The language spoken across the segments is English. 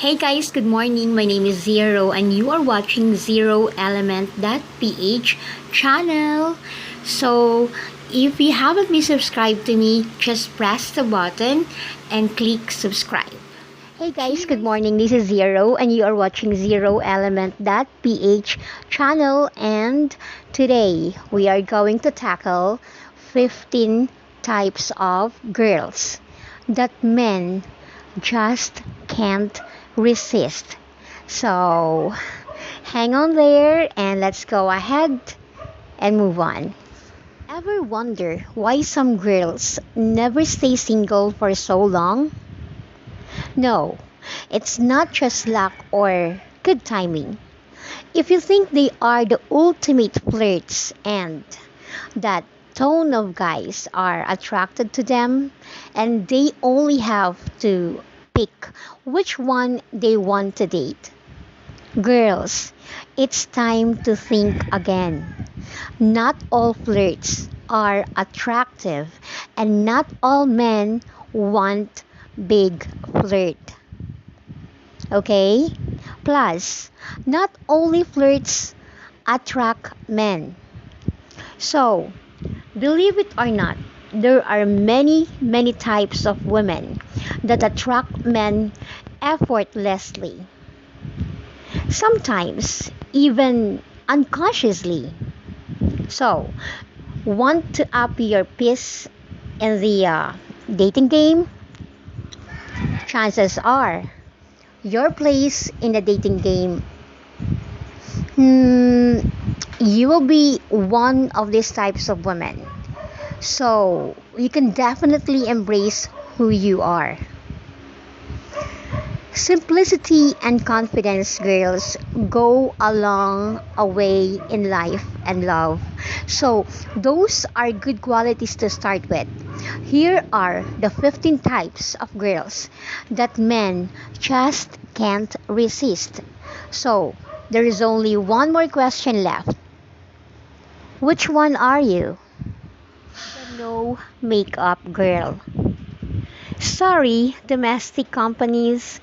Hey guys, good morning. My name is Zero and you are watching zeroelement.ph channel. So, if you haven't been subscribed to me, just press the button and click subscribe. Hey guys, good morning. This is Zero and you are watching zeroelement.ph channel, and today we are going to tackle 15 types of girls that men just can't resist. So, hang on there and let's go ahead and move on. Ever wonder why some girls never stay single for so long? No, it's not just luck or good timing. If you think they are the ultimate flirts and that tone of guys are attracted to them and they only have to pick which one they want to date. Girls, it's time to think again. Not all flirts are attractive and not all men want big flirt. Okay? Plus, not only flirts attract men. So, believe it or not, there are many types of women that attract men effortlessly. Sometimes, even unconsciously. So, want to up your piece in the dating game? Chances are your place in the dating game, hmm, you will be one of these types of women. So you can definitely embrace who you are. Simplicity and confidence, girls, go a long a way in life and love. So those are good qualities to start with. Here are the 15 types of girls that men just can't resist. So there is only one more question left. Which one are you? The no makeup girl. Sorry, domestic companies.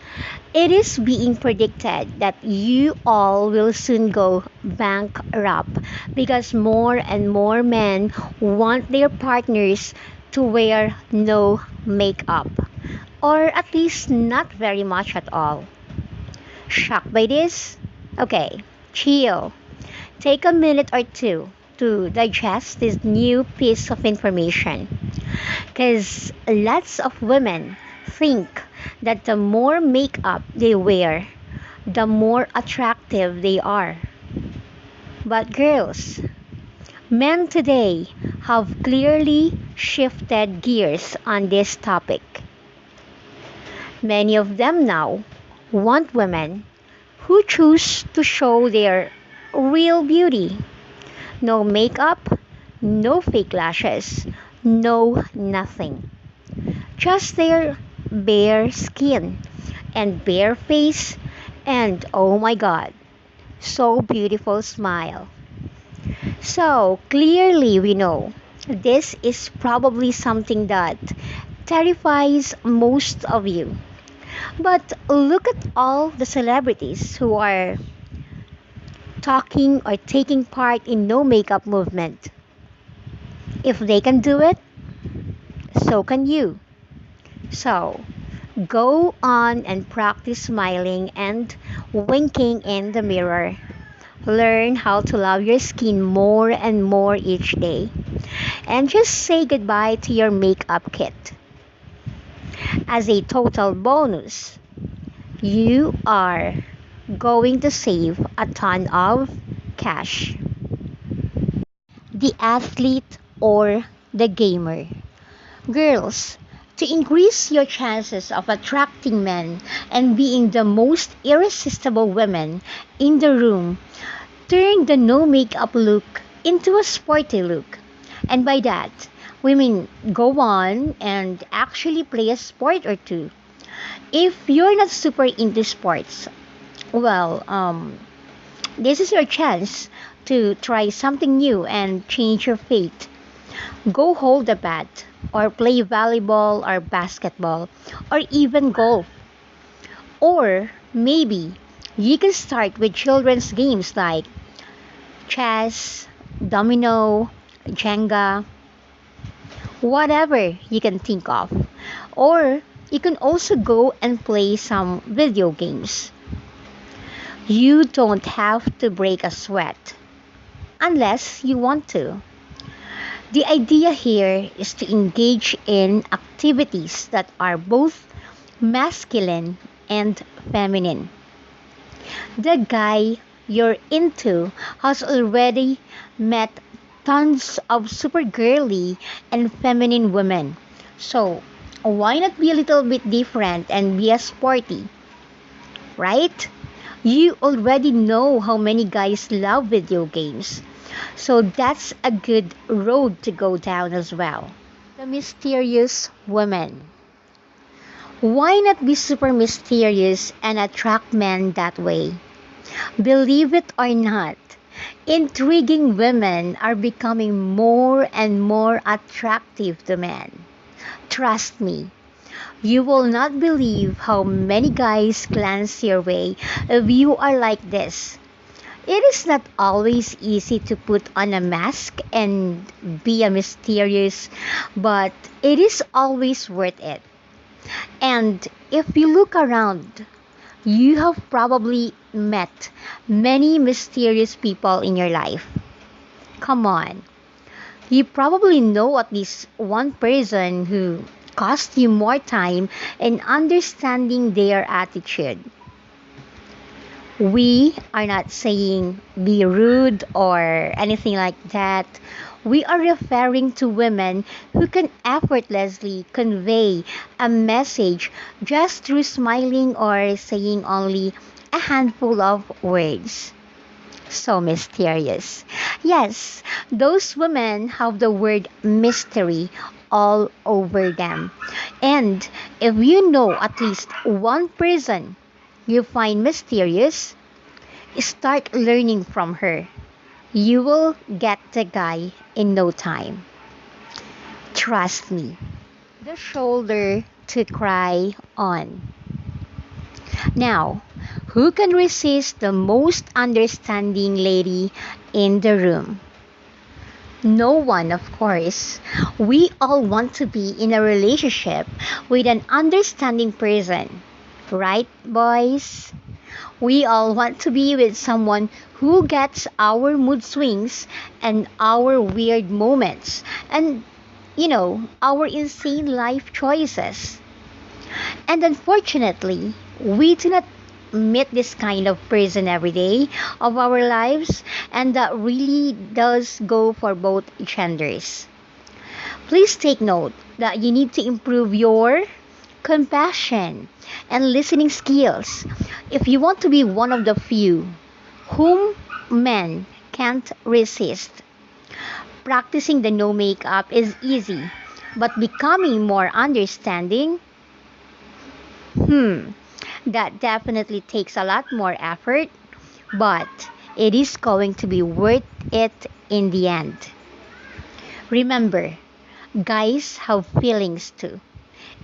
It is being predicted that you all will soon go bankrupt because more and more men want their partners to wear no makeup, or at least not very much at all. Shocked by this? Okay, chill. Take a minute or two to digest this new piece of information. Because lots of women think that the more makeup they wear, the more attractive they are. But girls, men today have clearly shifted gears on this topic. Many of them now want women who choose to show their real beauty. No makeup, no fake lashes, no nothing. Just their bare skin and bare face and oh my god, so beautiful smile. So clearly we know this is probably something that terrifies most of you. But look at all the celebrities who are talking or taking part in no makeup movement. If they can do it, so can you. So, go on and practice smiling and winking in the mirror. Learn how to love your skin more and more each day. And just say goodbye to your makeup kit. As a total bonus, you are going to save a ton of cash. The athlete or the gamer. Girls, to increase your chances of attracting men and being the most irresistible women in the room, turn the no makeup look into a sporty look. And by that, we mean go on and actually play a sport or two. If you're not super into sports, well, this is your chance to try something new and change your fate. Go hold a bat, or play volleyball or basketball, or even golf. Or Maybe you can start with children's games like chess, domino, Jenga, whatever you can think of. Or you can also go and play some video games. You don't have to break a sweat unless you want to. The idea here is to engage in activities that are both masculine and feminine. The guy you're into has already met tons of super girly and feminine women. So, why not be a little bit different and be a sporty, right? You already know how many guys love video games. So that's a good road to go down as well. The mysterious woman. Why not be super mysterious and attract men that way? Believe it or not, intriguing women are becoming more and more attractive to men. Trust me, you will not believe how many guys glance your way if you are like this. It is not always easy to put on a mask and be a mysterious, but it is always worth it. And if you look around, you have probably met many mysterious people in your life. Come on. You probably know at least one person who cost you more time in understanding their attitude. We are not saying be rude or anything like that. We are referring to women who can effortlessly convey a message just through smiling or saying only a handful of words. So mysterious. Yes, those women have the word mystery all over them. And if you know at least one person you find mysterious, start learning from her. You will get the guy in no time. Trust me. The shoulder to cry on. Now, who can resist the most understanding lady in the room? No one, of course. We all want to be in a relationship with an understanding person. Right, boys? We all want to be with someone who gets our mood swings and our weird moments and, our insane life choices. And unfortunately, we do not meet this kind of person every day of our lives, and that really does go for both genders. Please take note that you need to improve your compassion and listening skills if you want to be one of the few whom men can't resist. Practicing the no makeup is easy, but becoming more understanding, hmm, that definitely takes a lot more effort, but it is going to be worth it in the end. Remember, guys have feelings too,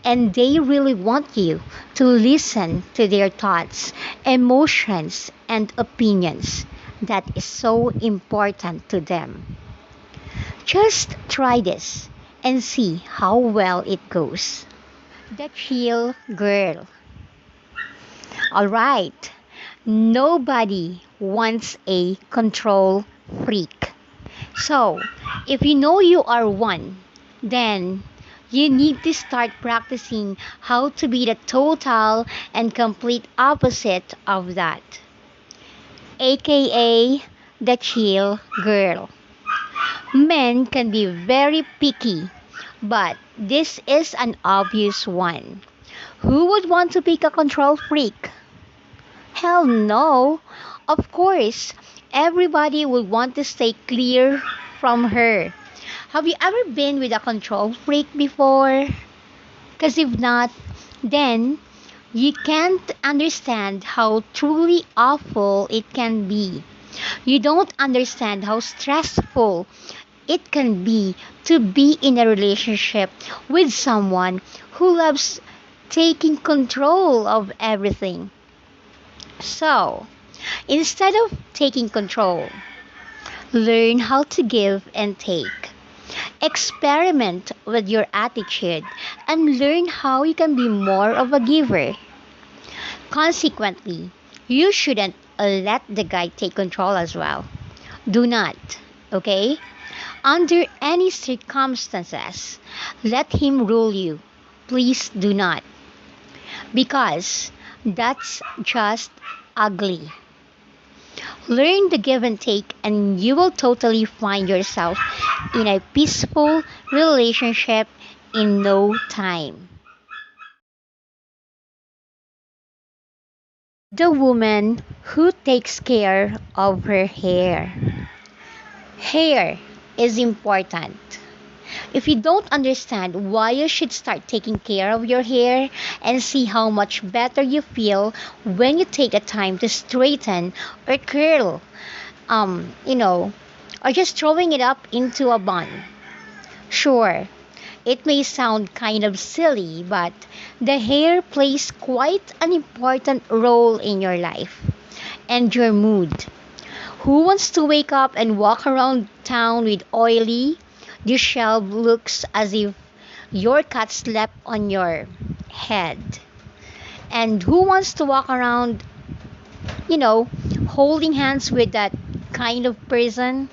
and they really want you to listen to their thoughts, emotions, and opinions. That is so important to them. Just try this and see how well it goes. The chill girl. Alright, nobody wants a control freak. So, if you know you are one, then you need to start practicing how to be the total and complete opposite of that, aka the chill girl. Men can be very picky, but this is an obvious one. Who would want to pick a control freak? Hell no. Of course, everybody would want to stay clear from her. Have you ever been with a control freak before? Because if not, then you can't understand how truly awful it can be. You don't understand how stressful it can be to be in a relationship with someone who loves taking control of everything. So, instead of taking control, learn how to give and take. Experiment with your attitude and learn how you can be more of a giver. Consequently, you shouldn't let the guy take control as well. Do not, okay? Under any circumstances, let him rule you. Please do not, because that's just ugly. Learn the give and take, and you will totally find yourself in a peaceful relationship in no time. The woman who takes care of her hair. Hair is important. If you don't understand why you should start taking care of your hair and see how much better you feel when you take a time to straighten or curl, you know, or just throwing it up into a bun. Sure, it may sound kind of silly, but the hair plays quite an important role in your life and your mood. Who wants to wake up and walk around town with oily, disheveled looks as if your cat slept on your head? And who wants to walk around, you know, holding hands with that kind of person?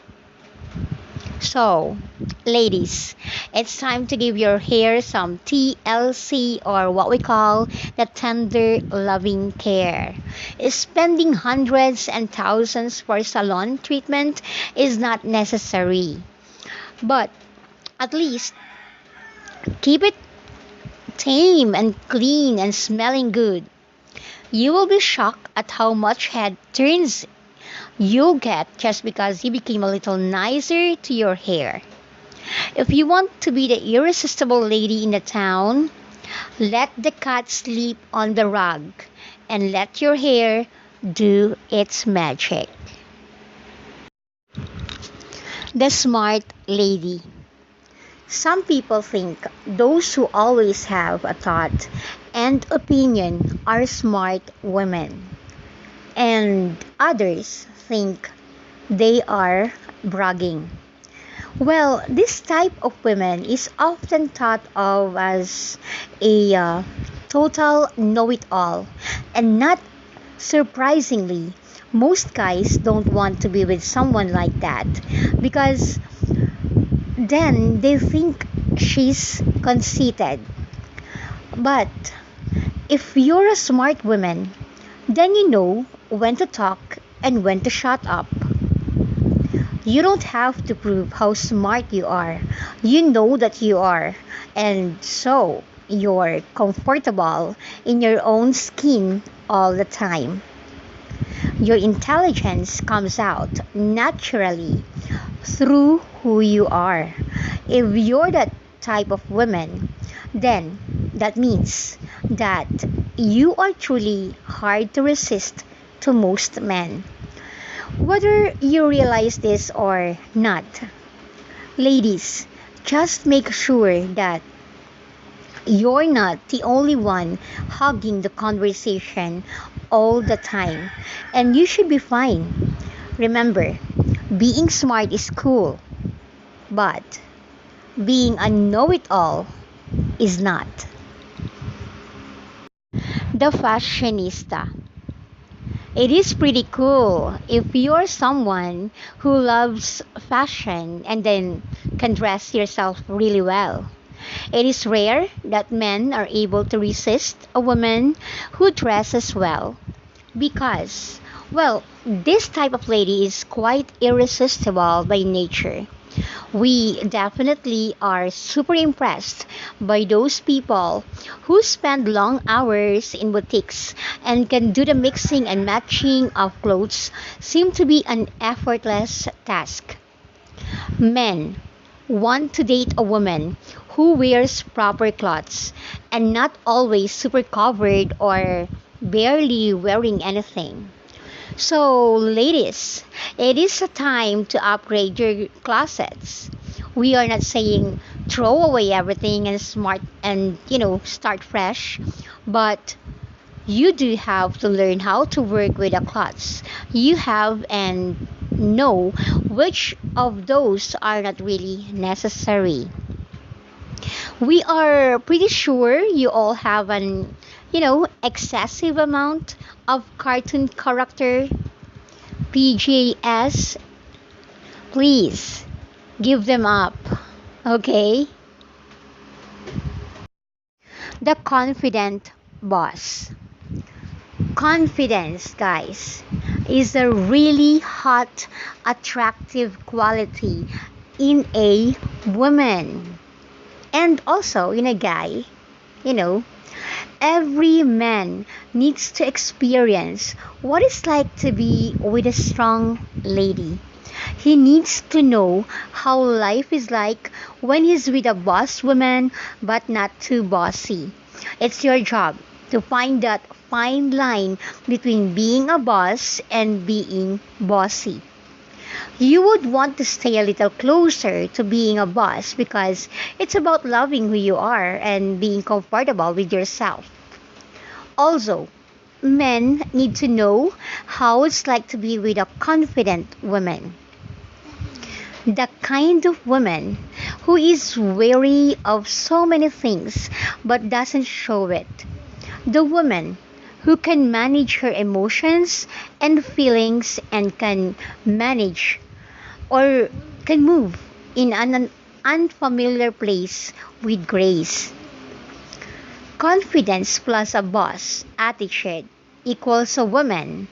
So, ladies, it's time to give your hair some TLC, or what we call the tender loving care. Spending hundreds and thousands for salon treatment is not necessary, but at least keep it tame and clean and smelling good. You will be shocked at how much head turns you'll get just because you became a little nicer to your hair. If you want to be the irresistible lady in the town, let the cat sleep on the rug and let your hair do its magic. The smart lady. Some people think those who always have a thought and opinion are smart women, and others think they are bragging. Well, this type of women is often thought of as a total know it all, and not surprisingly, most guys don't want to be with someone like that because then they think she's conceited. But if you're a smart woman, then you know when to talk and when to shut up. You don't have to prove how smart you are. You know that you are. And so you're comfortable in your own skin all the time. Your intelligence comes out naturally through who you are. If you're that type of woman, then that means that you are truly hard to resist to most men. Whether you realize this or not, ladies, just make sure that you're not the only one hogging the conversation all the time, and you should be fine. Remember, being smart is cool, but being a know it all is not. The fashionista. It is pretty cool if you're someone who loves fashion and then can dress yourself really well. It is rare that men are able to resist a woman who dresses well because, well, this type of lady is quite irresistible by nature. We definitely are super impressed by those people who spend long hours in boutiques and can do the mixing and matching of clothes seem to be an effortless task. Men want to date a woman who wears proper clothes and not always super covered or barely wearing anything. So, ladies, it is a time to upgrade your closets. We are not saying throw away everything and start fresh, but You do have to learn how to work with the clothes you have and know which of those are not really necessary. We are pretty sure you all have an, excessive amount of cartoon character PJS. Please give them up, okay? The confident boss. Confidence, guys, is a really hot, attractive quality in a woman and also in a guy. You know, every man needs to experience what it's like to be with a strong lady. He needs to know how life is like when he's with a boss woman but not too bossy. It's your job to find that fine line between being a boss and being bossy. You would want to stay a little closer to being a boss because it's about loving who you are and being comfortable with yourself. Also, men need to know how it's like to be with a confident woman. The kind of woman who is wary of so many things but doesn't show it. The woman who can manage her emotions and feelings and can manage or can move in an unfamiliar place with grace. Confidence plus a boss attitude equals a woman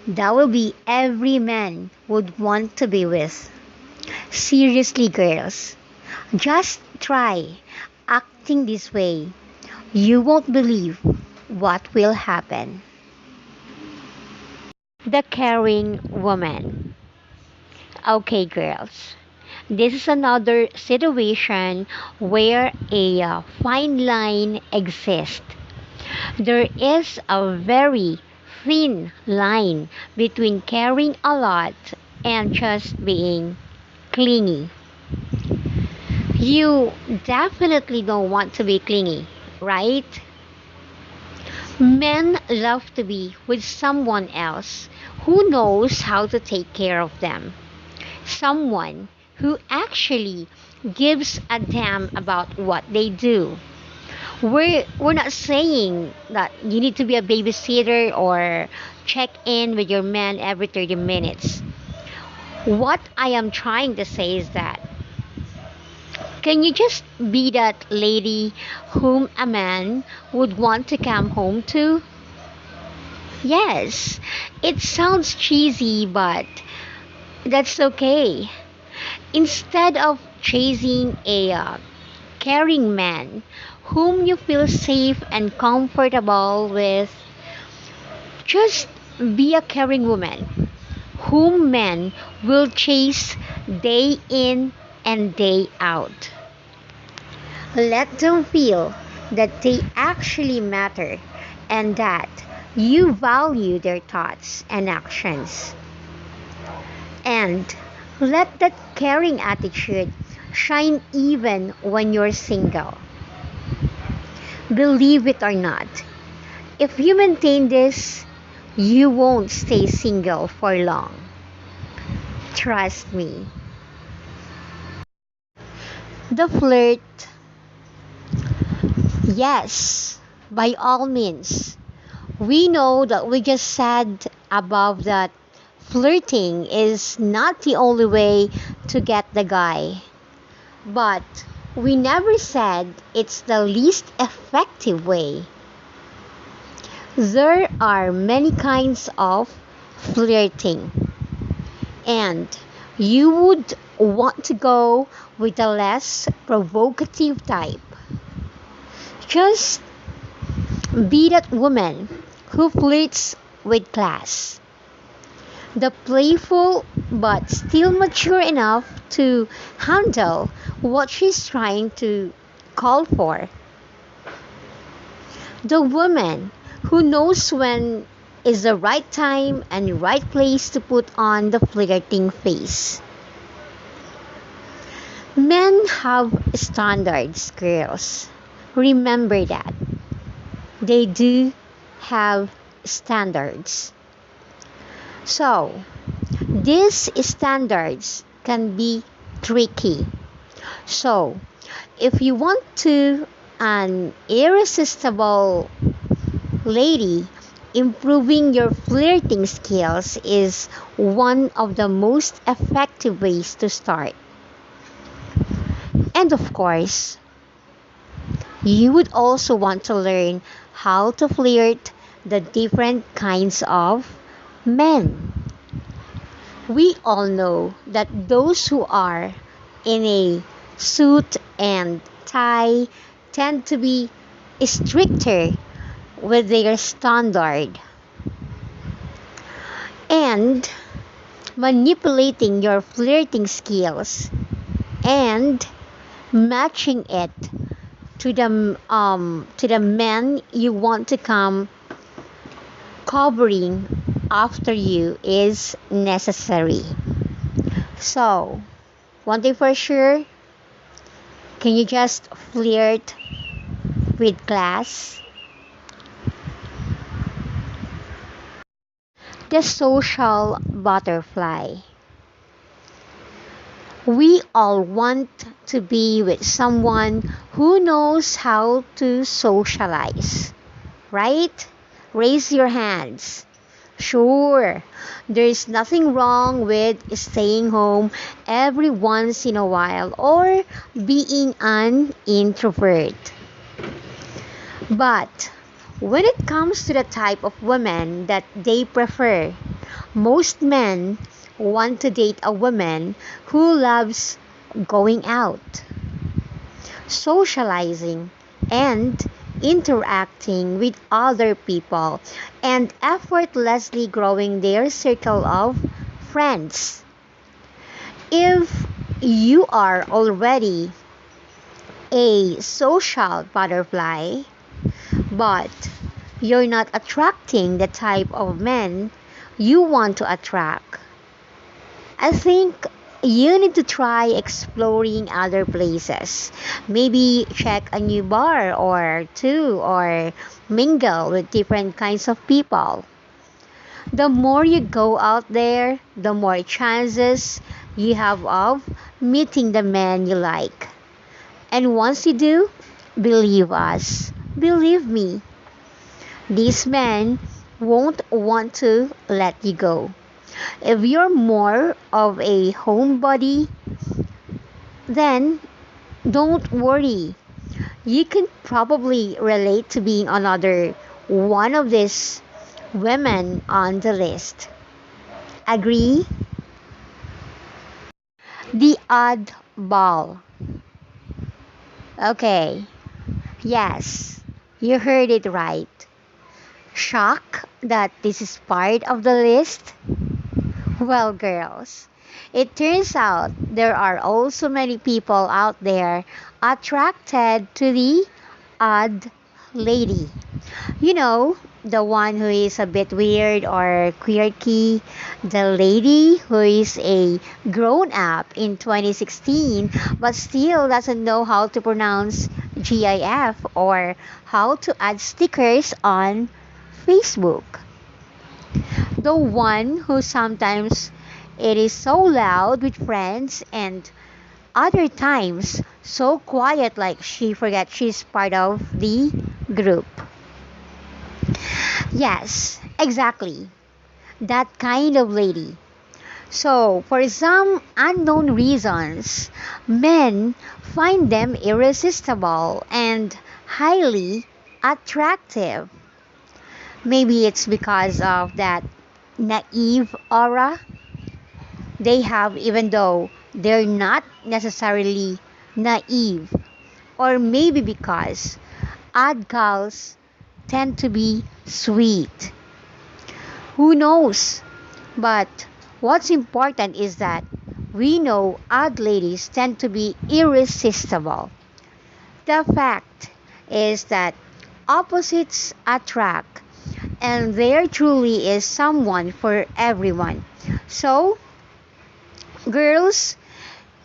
that will be every man would want to be with. Seriously, girls, just try acting this way. You won't believe what will happen. The caring woman. Okay, girls. This is another situation where a fine line exists. There is a very thin line between caring a lot and just being clingy. You definitely don't want to be clingy, right? Men love to be with someone else who knows how to take care of them. Someone who actually gives a damn about what they do. We're not saying that you need to be a babysitter or check in with your man every 30 minutes. What I am trying to say is that can you just be that lady whom a man would want to come home to? Yes, it sounds cheesy, but that's okay. Instead of chasing a caring man whom you feel safe and comfortable with, just be a caring woman whom men will chase day in and day out. Let them feel that they actually matter and that you value their thoughts and actions. And let that caring attitude shine even when you're single. Believe it or not, if you maintain this, you won't stay single for long. Trust me. The flirt, yes, by all means. We know that we just said above that flirting is not the only way to get the guy. But we never said it's the least effective way. There are many kinds of flirting, and you would want to go with the less provocative type. Just be that woman who flirts with class. The playful but still mature enough to handle what she's trying to call for. The woman who knows when is the right time and right place to put on the flirting face. Men have standards, girls. Remember that. They do have standards. So, these standards can be tricky. So, if you want to an irresistible lady, improving your flirting skills is one of the most effective ways to start. And of course, you would also want to learn how to flirt the different kinds of men. We all know that those who are in a suit and tie tend to be stricter with their standard, and manipulating your flirting skills and matching it to the men you want to come covering after you is necessary. So, one thing for sure, can you just flirt with class? The social butterfly. We all want to be with someone who knows how to socialize, right? Raise your hands. Sure, there's nothing wrong with staying home every once in a while or being an introvert. But when it comes to the type of women that they prefer, most men want to date a woman who loves going out, socializing, and interacting with other people, and effortlessly growing their circle of friends. If you are already a social butterfly, but you're not attracting the type of men you want to attract, I think you need to try exploring other places. Maybe check a new bar or two or mingle with different kinds of people. The more you go out there, the more chances you have of meeting the man you like. And once you do, believe us, believe me, these men won't want to let you go. If you're more of a homebody, then don't worry. You can probably relate to being another one of these women on the list. Agree? The odd ball. Okay, yes, you heard it right. Shock that this is part of the list? Well, girls, it turns out there are also many people out there attracted to the odd lady. You know, the one who is a bit weird or quirky, the lady who is a grown up in 2016 but still doesn't know how to pronounce GIF or how to add stickers on Facebook. The one who sometimes it is so loud with friends and other times so quiet like she forgets she's part of the group. Yes, exactly. That kind of lady. So, for some unknown reasons, men find them irresistible and highly attractive. Maybe it's because of that naive aura they have, even though they're not necessarily naive. Or maybe because odd girls tend to be sweet. Who knows? But what's important is that we know odd ladies tend to be irresistible. The fact is that opposites attract, and there truly is someone for everyone. So, girls,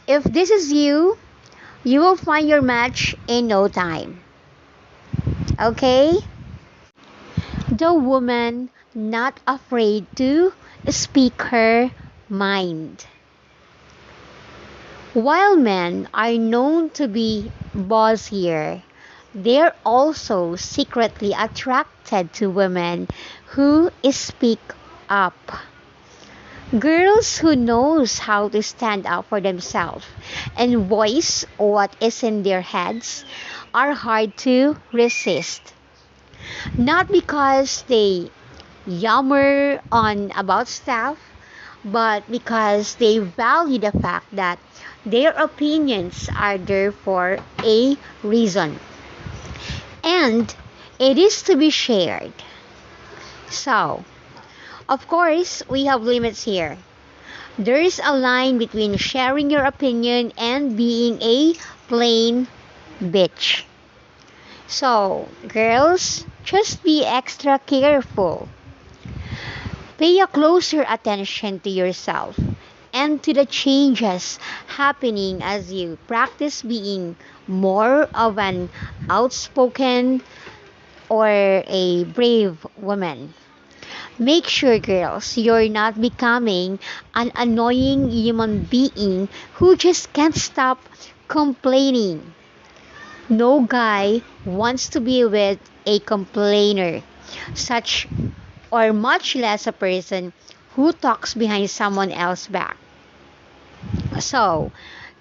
if this is you, you will find your match in no time. Okay? The woman not afraid to speak her mind. While men are known to be bossier, they're also secretly attracted to women who speak up. Girls who knows how to stand up for themselves and voice what is in their heads are hard to resist. Not because they yammer on about stuff, but because they value the fact that their opinions are there for a reason. And it is to be shared. So, of course, we have limits here. There is a line between sharing your opinion and being a plain bitch. So, girls, just be extra careful. Pay a closer attention to yourself and to the changes happening as you practice being more of an outspoken or a brave woman. Make sure, girls, you're not becoming an annoying human being who just can't stop complaining. No guy wants to be with a complainer, such or much less a person who talks behind someone else's back. So,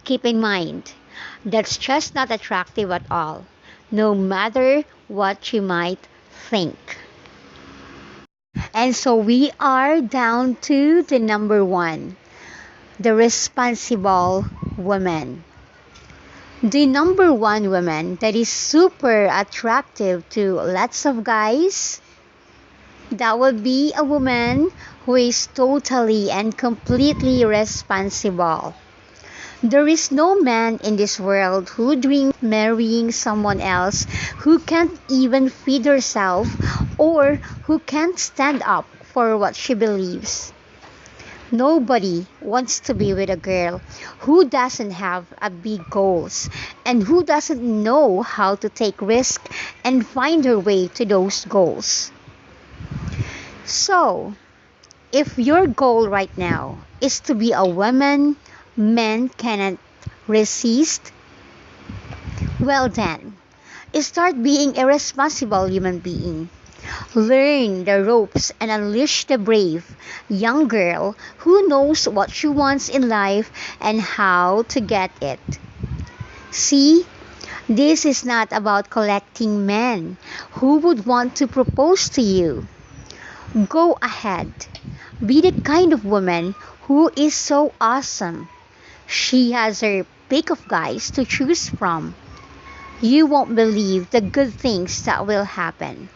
keep in mind, that's just not attractive at all, no matter what you might think. And so we are down to the number one, the responsible woman. The number one woman that is super attractive to lots of guys, that would be a woman who is totally and completely responsible. There is no man in this world who dreams marrying someone else who can't even feed herself or who can't stand up for what she believes. Nobody wants to be with a girl who doesn't have a big goals and who doesn't know how to take risk and find her way to those goals. So, if your goal right now is to be a woman men cannot resist, well then, start being a responsible human being. Learn the ropes and unleash the brave young girl who knows what she wants in life and how to get it. See, this is not about collecting men who would want to propose to you. Go ahead. Be the kind of woman who is so awesome. She has her pick of guys to choose from. You won't believe the good things that will happen.